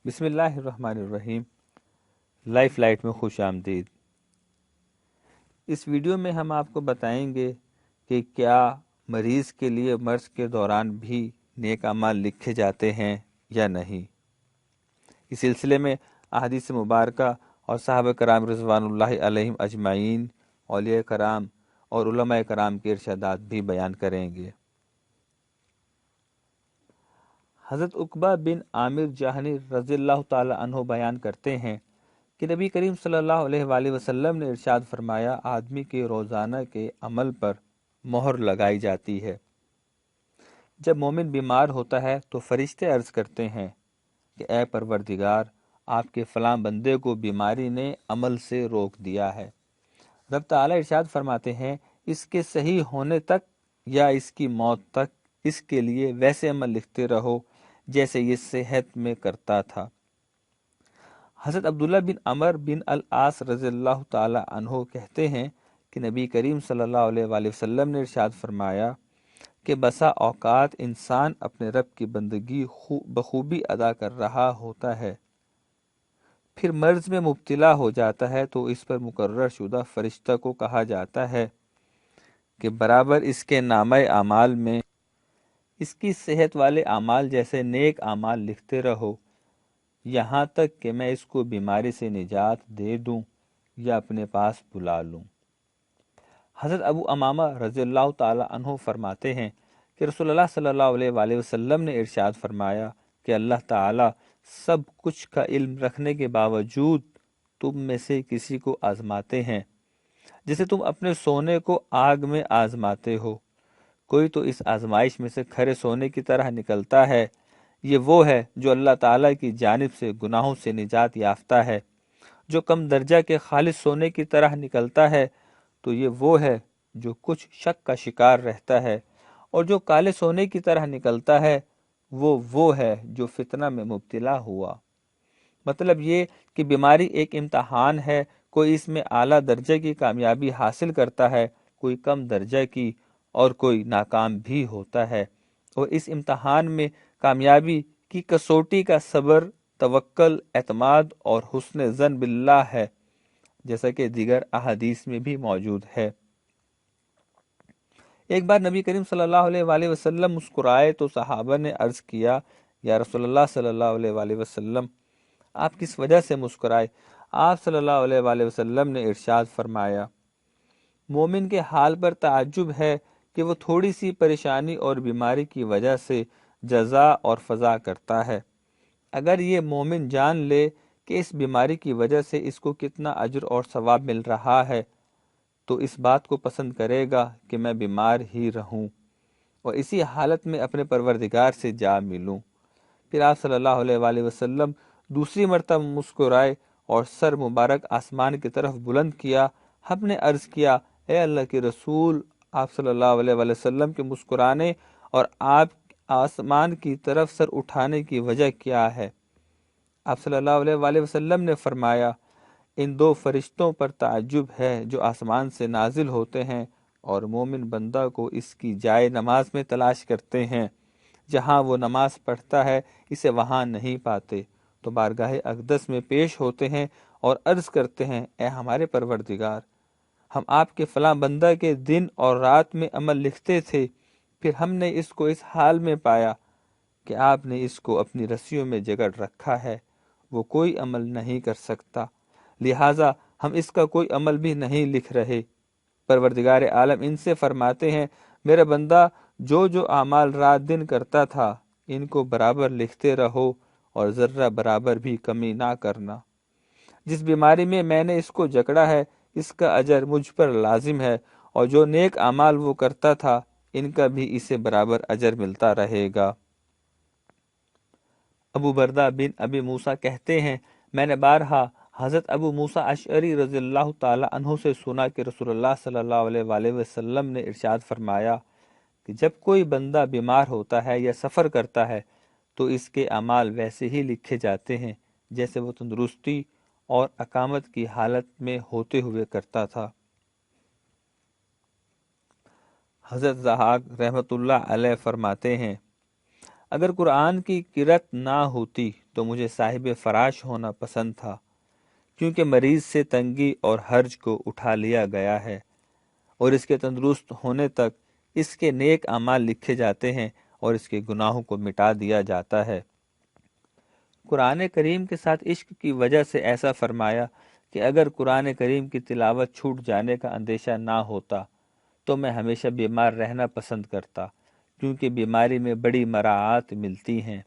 بسم اللہ الرحمن الرحیم۔ لائف لائٹ میں خوش آمدید۔ اس ویڈیو میں ہم آپ کو بتائیں گے کہ کیا مریض کے لیے مرض کے دوران بھی نیک اعمال لکھے جاتے ہیں یا نہیں۔ اس سلسلے میں احادیث مبارکہ اور صحابہ کرام رضوان اللہ علیہم اجمعین، اولیاء کرام اور علماء کرام کے ارشادات بھی بیان کریں گے۔ حضرت عقبہ بن عامر جہنی رضی اللہ تعالی عنہ بیان کرتے ہیں کہ نبی کریم صلی اللہ علیہ وآلہ وسلم نے ارشاد فرمایا، آدمی کے روزانہ کے عمل پر مہر لگائی جاتی ہے۔ جب مومن بیمار ہوتا ہے تو فرشتے عرض کرتے ہیں کہ اے پروردگار، آپ کے فلاں بندے کو بیماری نے عمل سے روک دیا ہے۔ رب تعالی ارشاد فرماتے ہیں، اس کے صحیح ہونے تک یا اس کی موت تک اس کے لیے ویسے عمل لکھتے رہو جیسے یہ صحت میں کرتا تھا۔ حضرت عبداللہ بن عمر بن العاص رضی اللہ تعالی عنہ کہتے ہیں کہ نبی کریم صلی اللہ علیہ وآلہ وسلم نے ارشاد فرمایا کہ بسا اوقات انسان اپنے رب کی بندگی بخوبی ادا کر رہا ہوتا ہے، پھر مرض میں مبتلا ہو جاتا ہے تو اس پر مقرر شدہ فرشتہ کو کہا جاتا ہے کہ برابر اس کے نامہ اعمال میں اس کی صحت والے اعمال جیسے نیک اعمال لکھتے رہو، یہاں تک کہ میں اس کو بیماری سے نجات دے دوں یا اپنے پاس بلا لوں۔ حضرت ابو امامہ رضی اللہ تعالی عنہ فرماتے ہیں کہ رسول اللہ صلی اللہ علیہ وآلہ وسلم نے ارشاد فرمایا کہ اللہ تعالی سب کچھ کا علم رکھنے کے باوجود تم میں سے کسی کو آزماتے ہیں، جسے تم اپنے سونے کو آگ میں آزماتے ہو۔ کوئی تو اس آزمائش میں سے کھرے سونے کی طرح نکلتا ہے، یہ وہ ہے جو اللہ تعالیٰ کی جانب سے گناہوں سے نجات یافتہ ہے۔ جو کم درجہ کے خالص سونے کی طرح نکلتا ہے تو یہ وہ ہے جو کچھ شک کا شکار رہتا ہے، اور جو کالے سونے کی طرح نکلتا ہے وہ ہے جو فتنہ میں مبتلا ہوا۔ مطلب یہ کہ بیماری ایک امتحان ہے، کوئی اس میں اعلیٰ درجے کی کامیابی حاصل کرتا ہے، کوئی کم درجہ کی، اور کوئی ناکام بھی ہوتا ہے، اور اس امتحان میں کامیابی کی کسوٹی کا صبر، توکل، اعتماد اور حسن ظن باللہ ہے، جیسا کہ دیگر احادیث میں بھی موجود ہے۔ ایک بار نبی کریم صلی اللہ علیہ وآلہ وسلم مسکرائے تو صحابہ نے عرض کیا، یا رسول اللہ صلی اللہ علیہ وآلہ وسلم، آپ کس وجہ سے مسکرائے؟ آپ صلی اللہ علیہ وآلہ وسلم نے ارشاد فرمایا، مومن کے حال پر تعجب ہے کہ وہ تھوڑی سی پریشانی اور بیماری کی وجہ سے جزا اور فضا کرتا ہے۔ اگر یہ مومن جان لے کہ اس بیماری کی وجہ سے اس کو کتنا اجر اور ثواب مل رہا ہے تو اس بات کو پسند کرے گا کہ میں بیمار ہی رہوں اور اسی حالت میں اپنے پروردگار سے جا ملوں۔ پھر آپ صلی اللہ علیہ وآلہ وسلم دوسری مرتبہ مسکرائے اور سر مبارک آسمان کی طرف بلند کیا۔ ہم نے عرض کیا، اے اللہ کے رسول، آپ صلی اللہ علیہ وآلہ وسلم کے مسکرانے اور آپ آسمان کی طرف سر اٹھانے کی وجہ کیا ہے؟ آپ صلی اللہ علیہ وآلہ وسلم نے فرمایا، ان دو فرشتوں پر تعجب ہے جو آسمان سے نازل ہوتے ہیں اور مومن بندہ کو اس کی جائے نماز میں تلاش کرتے ہیں، جہاں وہ نماز پڑھتا ہے اسے وہاں نہیں پاتے، تو بارگاہ اقدس میں پیش ہوتے ہیں اور عرض کرتے ہیں، اے ہمارے پروردگار، ہم آپ کے فلاں بندہ کے دن اور رات میں عمل لکھتے تھے، پھر ہم نے اس کو اس حال میں پایا کہ آپ نے اس کو اپنی رسیوں میں جکڑ رکھا ہے، وہ کوئی عمل نہیں کر سکتا، لہٰذا ہم اس کا کوئی عمل بھی نہیں لکھ رہے۔ پروردگار عالم ان سے فرماتے ہیں، میرا بندہ جو اعمال رات دن کرتا تھا ان کو برابر لکھتے رہو اور ذرہ برابر بھی کمی نہ کرنا۔ جس بیماری میں نے اس کو جکڑا ہے اس کا اجر مجھ پر لازم ہے، اور جو نیک اعمال وہ کرتا تھا ان کا بھی اسے برابر اجر ملتا رہے گا۔ ابو بردہ بن ابی موسیٰ کہتے ہیں، میں نے بارہا حضرت ابو موسیٰ اشعری رضی اللہ تعالی عنہ سے سنا کہ رسول اللہ صلی اللہ علیہ وآلہ وسلم نے ارشاد فرمایا کہ جب کوئی بندہ بیمار ہوتا ہے یا سفر کرتا ہے تو اس کے اعمال ویسے ہی لکھے جاتے ہیں جیسے وہ تندرستی اور اقامت کی حالت میں ہوتے ہوئے کرتا تھا۔ حضرت ضحاک رحمۃ اللہ علیہ فرماتے ہیں، اگر قرآن کی قرأت نہ ہوتی تو مجھے صاحب فراش ہونا پسند تھا، کیونکہ مریض سے تنگی اور حرج کو اٹھا لیا گیا ہے، اور اس کے تندرست ہونے تک اس کے نیک اعمال لکھے جاتے ہیں اور اس کے گناہوں کو مٹا دیا جاتا ہے۔ قرآن کریم کے ساتھ عشق کی وجہ سے ایسا فرمایا کہ اگر قرآن کریم کی تلاوت چھوٹ جانے کا اندیشہ نہ ہوتا تو میں ہمیشہ بیمار رہنا پسند کرتا، کیونکہ بیماری میں بڑی مراعات ملتی ہیں۔